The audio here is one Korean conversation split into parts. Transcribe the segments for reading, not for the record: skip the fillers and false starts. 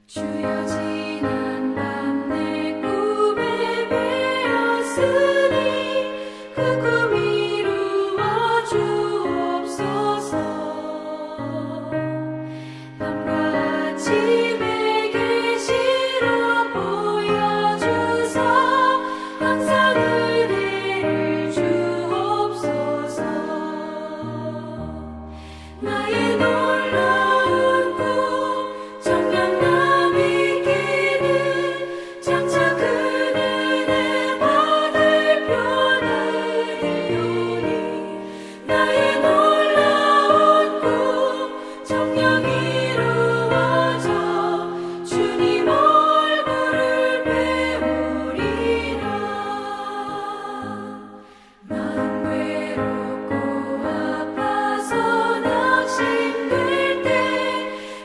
주여 지난 밤 내 꿈에 베었으니 그 꿈 이루어 주옵소서. 밤과 아침에 계시로 보여주사 항상 은혜를 주옵소서. 나의 놀라운 꿈 정녕 남이 끼는 장차 큰 은혜 받을 표는 이루니 나의 놀라운 꿈 정녕 이루어져 주님 얼굴을 배우리라. 마음 외롭고 아파서 낙심될 때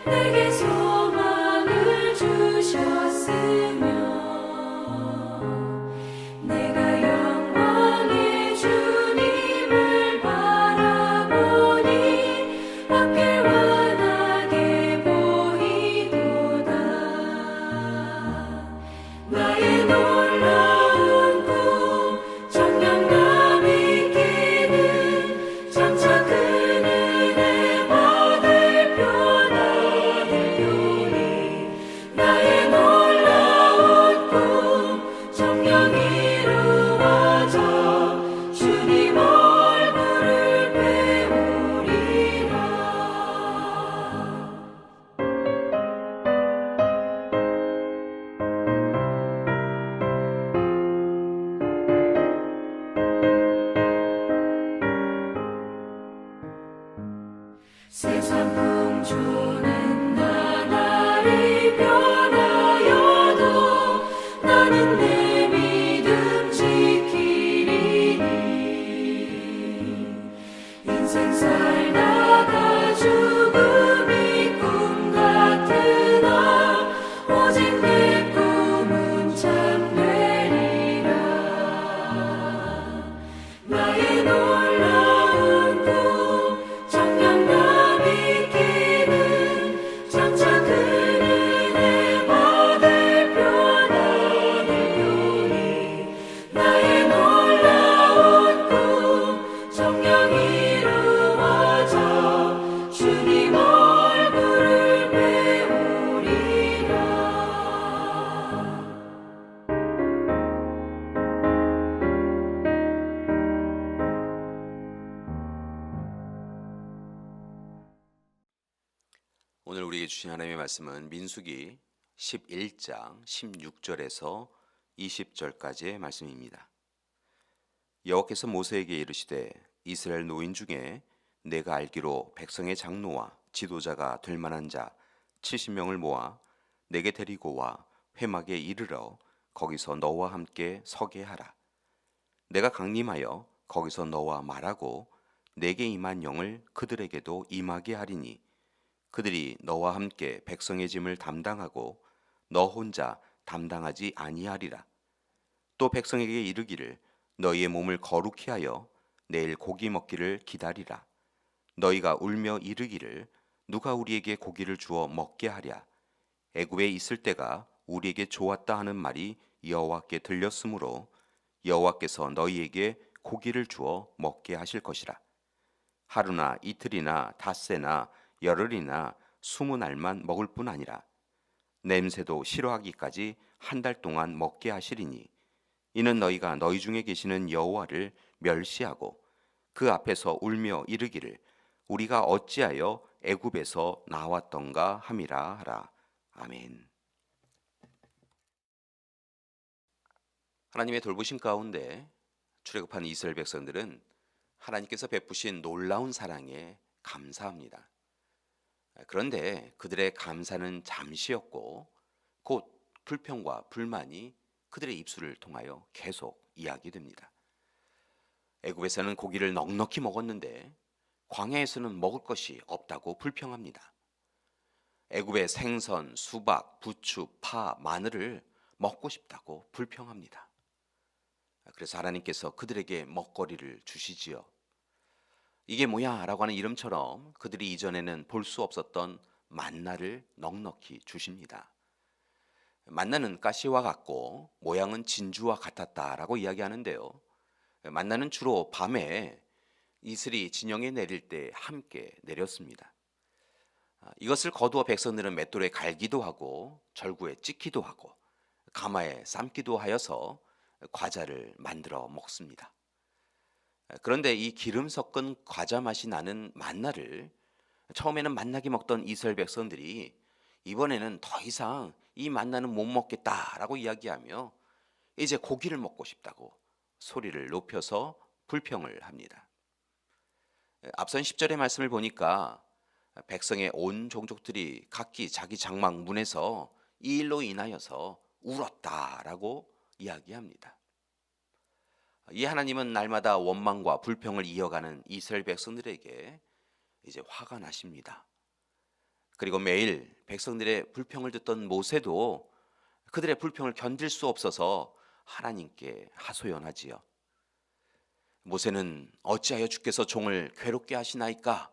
내게 소망을 주셨으며 내가 영광의 주님을 바라보니 앞길 환하게 보이도다. 나의 놀라운 꿈 정녕 남이 끼는 장차 큰 은혜 받을 표나 들으니 나의 놀라운 꿈 정녕 이루어져 주님 얼굴을 배우리라. 세상 풍조는 나날이 변하여도 나는 내 믿음 지키리니. 인생 살다가 죽음이 꿈 같으나 오직 내 꿈은 참되리라. 나의 놀라운 꿈 정녕 남이 끼는 장차 큰 은혜 받을 표나 들으니 나의 놀라운 꿈 정녕 이루어져 주님 얼굴을 배우리라. 오늘 우리에게 주신 하나님의 말씀은 민수기 11장 16절에서 20절까지의 말씀입니다. 여호와께서 모세에게 이르시되 이스라엘 노인 중에 내가 알기로 백성의 장로와 지도자가 될 만한 자 70명을 모아 내게 데리고 와 회막에 이르러 거기서 너와 함께 서게 하라. 내가 강림하여 거기서 너와 말하고 내게 임한 영을 그들에게도 임하게 하리니 그들이 너와 함께 백성의 짐을 담당하고 너 혼자 담당하지 아니하리라. 또 백성에게 이르기를 너희의 몸을 거룩히 하여 내일 고기 먹기를 기다리라. 너희가 울며 이르기를 누가 우리에게 고기를 주어 먹게 하랴. 애굽에 있을 때가 우리에게 좋았다 하는 말이 여호와께 들렸으므로 여호와께서 너희에게 고기를 주어 먹게 하실 것이라. 하루나 이틀이나 닷새나 열흘이나 20날만 먹을 뿐 아니라 냄새도 싫어하기까지 한 달 동안 먹게 하시리니 이는 너희가 너희 중에 계시는 여호와를 멸시하고 그 앞에서 울며 이르기를 우리가 어찌하여 애굽에서 나왔던가 함이라 하라. 아멘. 하나님의 돌보심 가운데 출애굽한 이스라엘 백성들은 하나님께서 베푸신 놀라운 사랑에 감사합니다. 그런데 그들의 감사는 잠시였고 곧 불평과 불만이 그들의 입술을 통하여 계속 이야기됩니다. 애굽에서는 고기를 넉넉히 먹었는데 광야에서는 먹을 것이 없다고 불평합니다. 애굽의 생선, 수박, 부추, 파, 마늘을 먹고 싶다고 불평합니다. 그래서 하나님께서 그들에게 먹거리를 주시지요. 이게 뭐야? 라고 하는 이름처럼 그들이 이전에는 볼 수 없었던 만나를 넉넉히 주십니다. 만나는 가시와 같고 모양은 진주와 같았다라고 이야기하는데요. 만나는 주로 밤에 이슬이 진영에 내릴 때 함께 내렸습니다. 이것을 거두어 백성들은 맷돌에 갈기도 하고 절구에 찍기도 하고 가마에 삶기도 하여서 과자를 만들어 먹습니다. 그런데 이 기름 섞은 과자 맛이 나는 만나를 처음에는 맛나게 먹던 이스라엘 백성들이 이번에는 더 이상 이 만나는 못 먹겠다라고 이야기하며 이제 고기를 먹고 싶다고 소리를 높여서 불평을 합니다. 앞선 10절의 말씀을 보니까 백성의 온 종족들이 각기 자기 장막 문에서 이 일로 인하여서 울었다라고 이야기합니다. 이 하나님은 날마다 원망과 불평을 이어가는 이스라엘 백성들에게 이제 화가 나십니다. 그리고 매일 백성들의 불평을 듣던 모세도 그들의 불평을 견딜 수 없어서 하나님께 하소연하지요. 모세는 어찌하여 주께서 종을 괴롭게 하시나이까?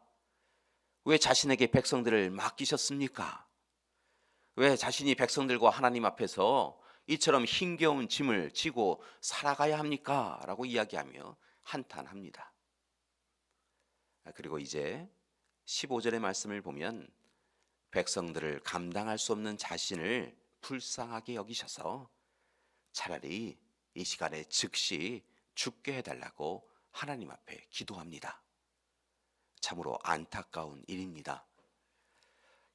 왜 자신에게 백성들을 맡기셨습니까? 왜 자신이 백성들과 하나님 앞에서 이처럼 힘겨운 짐을 지고 살아가야 합니까? 라고 이야기하며 한탄합니다. 그리고 이제 15절의 말씀을 보면 백성들을 감당할 수 없는 자신을 불쌍하게 여기셔서 차라리 이 시간에 즉시 죽게 해달라고 하나님 앞에 기도합니다. 참으로 안타까운 일입니다.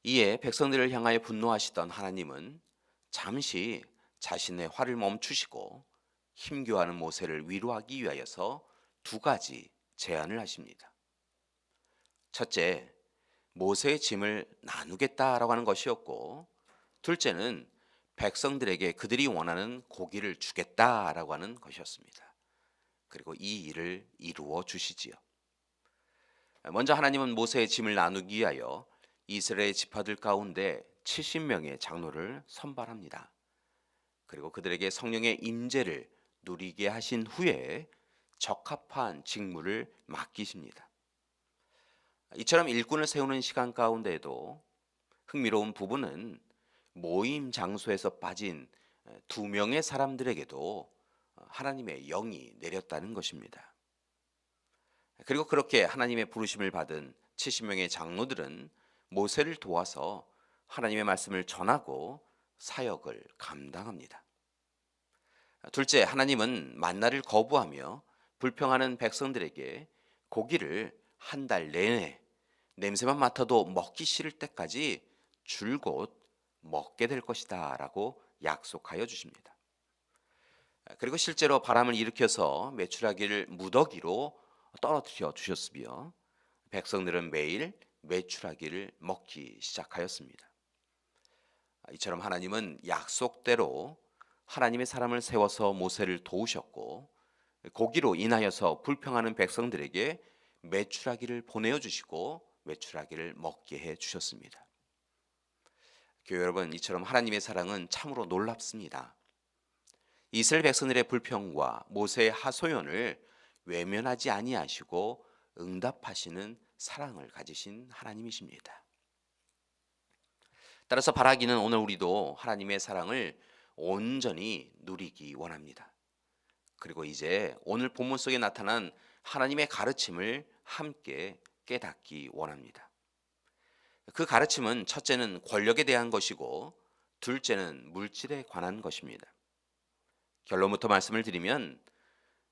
이에 백성들을 향하여 분노하시던 하나님은 잠시 자신의 화를 멈추시고 힘겨워하는 모세를 위로하기 위하여서 두 가지 제안을 하십니다. 첫째, 모세의 짐을 나누겠다라고 하는 것이었고, 둘째는 백성들에게 그들이 원하는 고기를 주겠다라고 하는 것이었습니다. 그리고 이 일을 이루어 주시지요. 먼저 하나님은 모세의 짐을 나누기 위하여 이스라엘 지파들 가운데 70명의 장로를 선발합니다. 그리고 그들에게 성령의 임재를 누리게 하신 후에 적합한 직무를 맡기십니다. 이처럼 일꾼을 세우는 시간 가운데에도 흥미로운 부분은 모임 장소에서 빠진 두 명의 사람들에게도 하나님의 영이 내렸다는 것입니다. 그리고 그렇게 하나님의 부르심을 받은 70명의 장로들은 모세를 도와서 하나님의 말씀을 전하고 사역을 감당합니다. 둘째, 하나님은 만나를 거부하며 불평하는 백성들에게 고기를 한 달 내내 냄새만 맡아도 먹기 싫을 때까지 줄곧 먹게 될 것이다 라고 약속하여 주십니다. 그리고 실제로 바람을 일으켜서 메추라기를 무더기로 떨어뜨려 주셨으며 백성들은 매일 메추라기를 먹기 시작하였습니다. 이처럼 하나님은 약속대로 하나님의 사람을 세워서 모세를 도우셨고 고기로 인하여서 불평하는 백성들에게 메추라기를 보내어 주시고 메추라기를 먹게 해 주셨습니다. 교회 여러분, 이처럼 하나님의 사랑은 참으로 놀랍습니다. 이스라엘 백성들의 불평과 모세의 하소연을 외면하지 아니하시고 응답하시는 사랑을 가지신 하나님이십니다. 따라서 바라기는 오늘 우리도 하나님의 사랑을 온전히 누리기 원합니다. 그리고 이제 오늘 본문 속에 나타난 하나님의 가르침을 함께 깨닫기 원합니다. 그 가르침은 첫째는 권력에 대한 것이고 둘째는 물질에 관한 것입니다. 결론부터 말씀을 드리면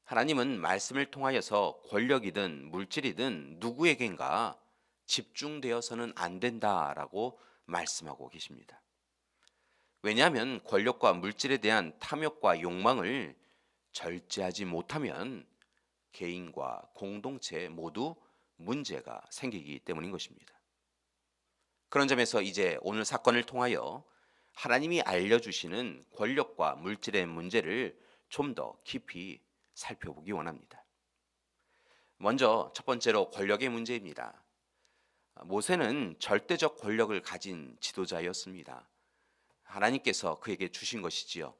하나님은 말씀을 통하여서 권력이든 물질이든 누구에겐가 집중되어서는 안 된다라고 말씀하고 계십니다. 왜냐하면 권력과 물질에 대한 탐욕과 욕망을 절제하지 못하면 개인과 공동체 모두 문제가 생기기 때문인 것입니다. 그런 점에서 이제 오늘 사건을 통하여 하나님이 알려주시는 권력과 물질의 문제를 좀 더 깊이 살펴보기 원합니다. 먼저 첫 번째로 권력의 문제입니다. 모세는 절대적 권력을 가진 지도자였습니다. 하나님께서 그에게 주신 것이지요.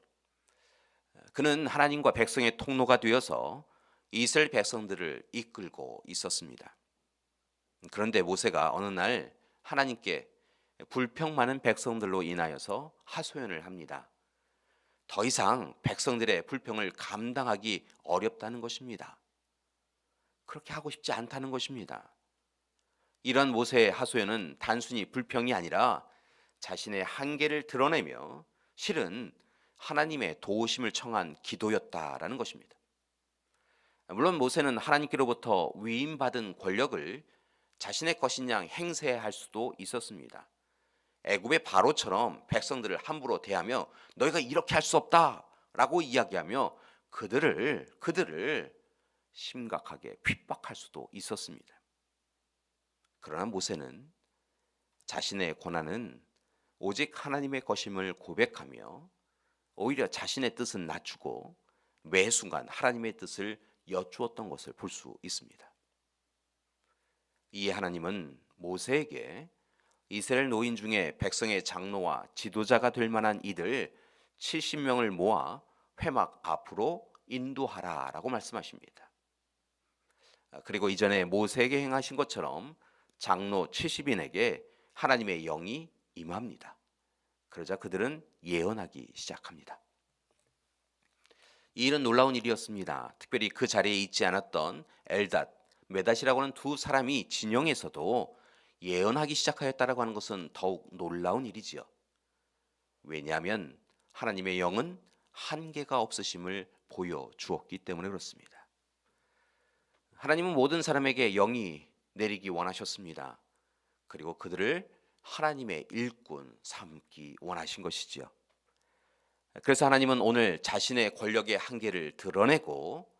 그는 하나님과 백성의 통로가 되어서 이스라엘 백성들을 이끌고 있었습니다. 그런데 모세가 어느 날 하나님께 불평 많은 백성들로 인하여서 하소연을 합니다. 더 이상 백성들의 불평을 감당하기 어렵다는 것입니다. 그렇게 하고 싶지 않다는 것입니다. 이런 모세의 하소연은 단순히 불평이 아니라 자신의 한계를 드러내며 실은 하나님의 도우심을 청한 기도였다라는 것입니다. 물론 모세는 하나님께로부터 위임받은 권력을 자신의 것인 양 행세할 수도 있었습니다. 애굽의 바로처럼 백성들을 함부로 대하며 너희가 이렇게 할 수 없다라고 이야기하며 그들을 심각하게 핍박할 수도 있었습니다. 그러나 모세는 자신의 고난은 오직 하나님의 것임을 고백하며 오히려 자신의 뜻은 낮추고 매 순간 하나님의 뜻을 여쭈었던 것을 볼 수 있습니다. 이에 하나님은 모세에게 이스라엘 노인 중에 백성의 장로와 지도자가 될 만한 이들 70명을 모아 회막 앞으로 인도하라라고 말씀하십니다. 그리고 이전에 모세에게 행하신 것처럼 장로 70인에게 하나님의 영이 임합니다. 그러자 그들은 예언하기 시작합니다. 이 일은 놀라운 일이었습니다. 특별히 그 자리에 있지 않았던 엘닷, 메닷이라고 하는 두 사람이 진영에서도 예언하기 시작하였다라고 하는 것은 더욱 놀라운 일이지요. 왜냐하면 하나님의 영은 한계가 없으심을 보여주었기 때문에 그렇습니다. 하나님은 모든 사람에게 영이 내리기 원하셨습니다. 그리고 그들을 하나님의 일꾼 삼기 원하신 것이지요. 그래서 하나님은 오늘 자신의 권력의 한계를 드러내고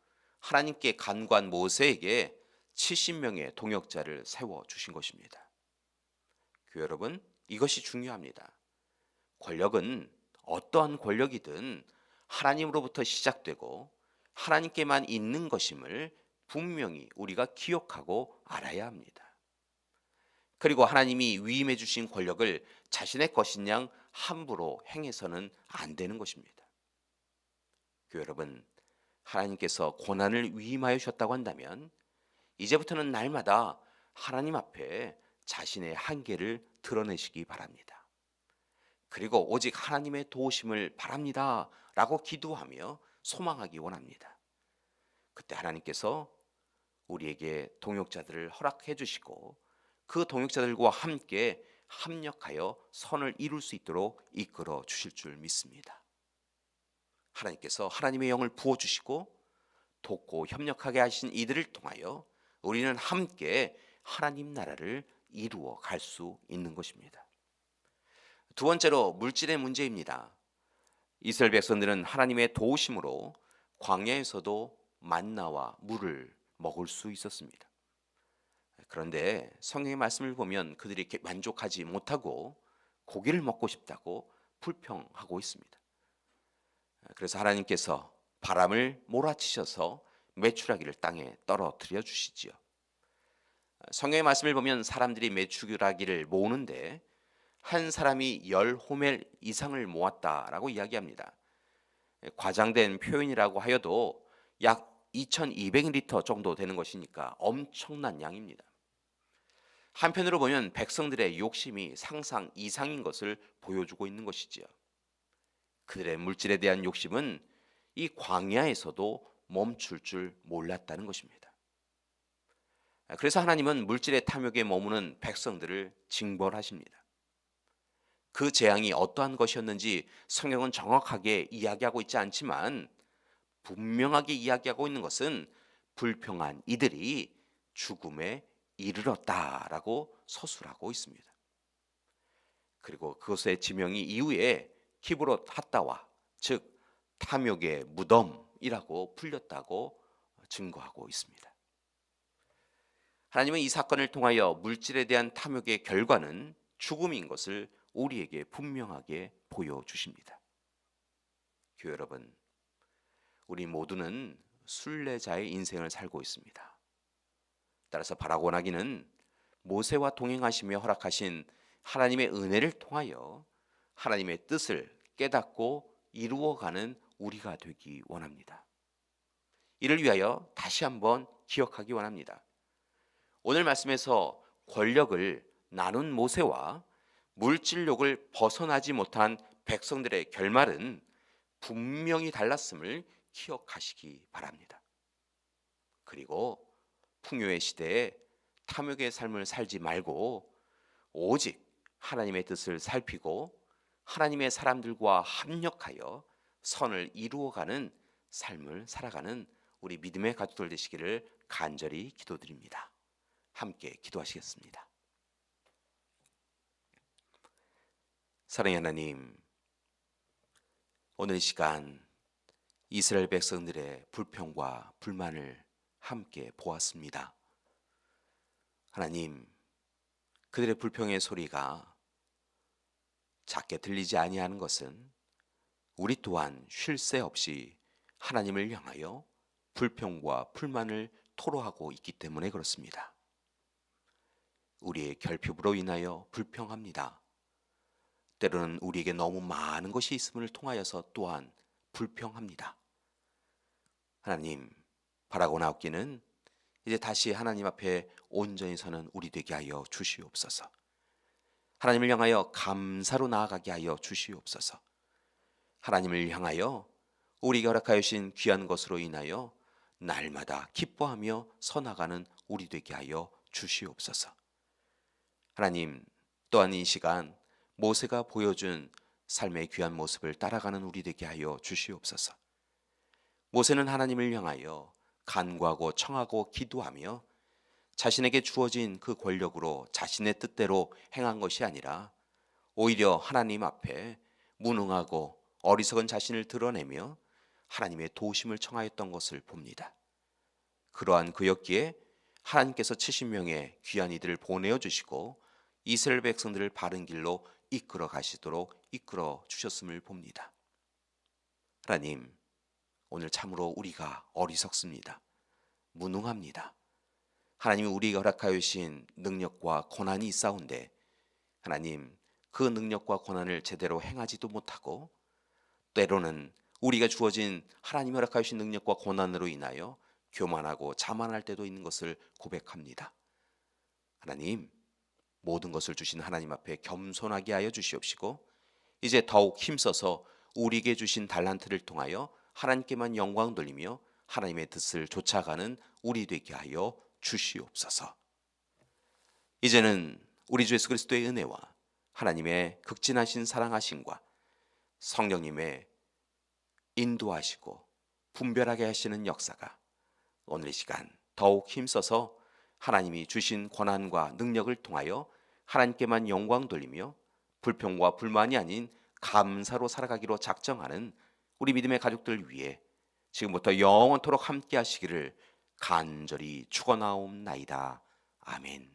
하나님께 간구한 모세에게 70명의 동역자를 세워주신 것입니다. 교회 여러분, 이것이 중요합니다. 권력은 어떠한 권력이든 하나님으로부터 시작되고 하나님께만 있는 것임을 분명히 우리가 기억하고 알아야 합니다. 그리고 하나님이 위임해 주신 권력을 자신의 것인 양 함부로 행해서는 안 되는 것입니다. 교회 여러분, 하나님께서 고난을 위임하여 주셨다고 한다면 이제부터는 날마다 하나님 앞에 자신의 한계를 드러내시기 바랍니다. 그리고 오직 하나님의 도우심을 바랍니다 라고 기도하며 소망하기 원합니다. 그때 하나님께서 우리에게 동역자들을 허락해 주시고 그 동역자들과 함께 합력하여 선을 이룰 수 있도록 이끌어 주실 줄 믿습니다. 하나님께서 하나님의 영을 부어주시고 돕고 협력하게 하신 이들을 통하여 우리는 함께 하나님 나라를 이루어 갈 수 있는 것입니다. 두 번째로 물질의 문제입니다. 이스라엘 백성들은 하나님의 도우심으로 광야에서도 만나와 물을 먹을 수 있었습니다. 그런데 성경의 말씀을 보면 그들이 만족하지 못하고 고기를 먹고 싶다고 불평하고 있습니다. 그래서 하나님께서 바람을 몰아치셔서 메추라기를 땅에 떨어뜨려 주시지요. 성경의 말씀을 보면 사람들이 메추라기를 모으는데 한 사람이 10호멜 이상을 모았다라고 이야기합니다. 과장된 표현이라고 하여도 약 2200리터 정도 되는 것이니까 엄청난 양입니다. 한편으로 보면 백성들의 욕심이 상상 이상인 것을 보여주고 있는 것이지요. 그들의 물질에 대한 욕심은 이 광야에서도 멈출 줄 몰랐다는 것입니다. 그래서 하나님은 물질의 탐욕에 머무는 백성들을 징벌하십니다. 그 재앙이 어떠한 것이었는지 성경은 정확하게 이야기하고 있지 않지만 분명하게 이야기하고 있는 것은 불평한 이들이 죽음에 이르렀다라고 서술하고 있습니다. 그리고 그것의 지명이 이후에 키브롯 핫다와 즉 탐욕의 무덤이라고 풀렸다고 증거하고 있습니다. 하나님은 이 사건을 통하여 물질에 대한 탐욕의 결과는 죽음인 것을 우리에게 분명하게 보여주십니다. 교회 여러분, 우리 모두는 순례자의 인생을 살고 있습니다. 따라서 바라고 원하기는 모세와 동행하시며 허락하신 하나님의 은혜를 통하여 하나님의 뜻을 깨닫고 이루어가는 우리가 되기 원합니다. 이를 위하여 다시 한번 기억하기 원합니다. 오늘 말씀에서 권력을 나눈 모세와 물질욕을 벗어나지 못한 백성들의 결말은 분명히 달랐음을 기억하시기 바랍니다. 그리고 풍요의 시대에 탐욕의 삶을 살지 말고 오직 하나님의 뜻을 살피고 하나님의 사람들과 합력하여 선을 이루어가는 삶을 살아가는 우리 믿음의 가족들 되시기를 간절히 기도드립니다. 함께 기도하시겠습니다. 사랑의 하나님, 오늘 이 시간 이스라엘 백성들의 불평과 불만을 함께 보았습니다. 하나님, 그들의 불평의 소리가 작게 들리지 아니하는 것은 우리 또한 쉴 새 없이 하나님을 향하여 불평과 불만을 토로하고 있기 때문에 그렇습니다. 우리의 결핍으로 인하여 불평합니다. 때로는 우리에게 너무 많은 것이 있음을 통하여서 또한 불평합니다. 하나님, 바라고 나옵기는 이제 다시 하나님 앞에 온전히 서는 우리 되게 하여 주시옵소서. 하나님을 향하여 감사로 나아가게 하여 주시옵소서. 하나님을 향하여 우리에게 허락하여 주신 귀한 것으로 인하여 날마다 기뻐하며 서나가는 우리 되게 하여 주시옵소서. 하나님, 또한 이 시간 모세가 보여준 삶의 귀한 모습을 따라가는 우리 되게 하여 주시옵소서. 모세는 하나님을 향하여 간구하고 청하고 기도하며 자신에게 주어진 그 권력으로 자신의 뜻대로 행한 것이 아니라 오히려 하나님 앞에 무능하고 어리석은 자신을 드러내며 하나님의 도우심을 청하였던 것을 봅니다. 그러한 그였기에 하나님께서 70명의 귀한 이들을 보내어 주시고 이스라엘 백성들을 바른 길로 이끌어 가시도록 이끌어 주셨음을 봅니다. 하나님, 오늘 참으로 우리가 어리석습니다. 무능합니다. 하나님이 우리에게 허락하여 주신 능력과 권한이 있사온데 하나님, 그 능력과 권한을 제대로 행하지도 못하고 때로는 우리가 주어진 하나님이 허락하여 주신 능력과 권한으로 인하여 교만하고 자만할 때도 있는 것을 고백합니다. 하나님, 모든 것을 주신 하나님 앞에 겸손하게 하여 주시옵시고 이제 더욱 힘써서 우리에게 주신 달란트를 통하여 하나님께만 영광 돌리며 하나님의 뜻을 쫓아가는 우리 되게 하여 주시옵소서. 이제는 우리 주 예수 그리스도의 은혜와 하나님의 극진하신 사랑하심과 성령님의 인도하시고 분별하게 하시는 역사가 오늘 이 시간 더욱 힘써서 하나님이 주신 권한과 능력을 통하여 하나님께만 영광 돌리며 불평과 불만이 아닌 감사로 살아가기로 작정하는 우리 믿음의 가족들 위해 지금부터 영원토록 함께 하시기를 간절히 축원하옵나이다. 아멘.